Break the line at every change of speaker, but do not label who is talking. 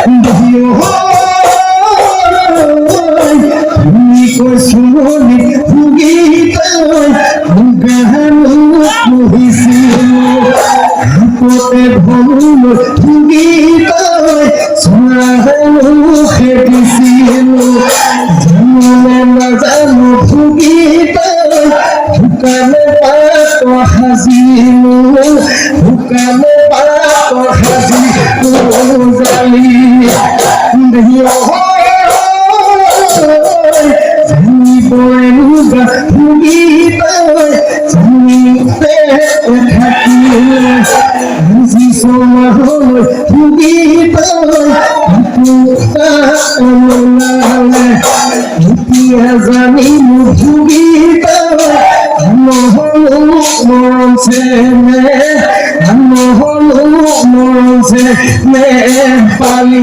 তুমি কৈছো মনে ভুগি গাহানো পঢ়িছিলো হাততে ভুল ভুগি চৰাহনো খেদিছিলো জানো নাজানো ভুগি শুকানে পাত সাজিলো শুকানে পাত সাজিলো জালি জানিবনুগা ভুগি জানিতে থাকিলে আজি চমাহলৈ ভুগি ওলালে এতিয়া জানিলো ভুগি নহলো মৰম চেনে নহলো মৰম চেনে পালি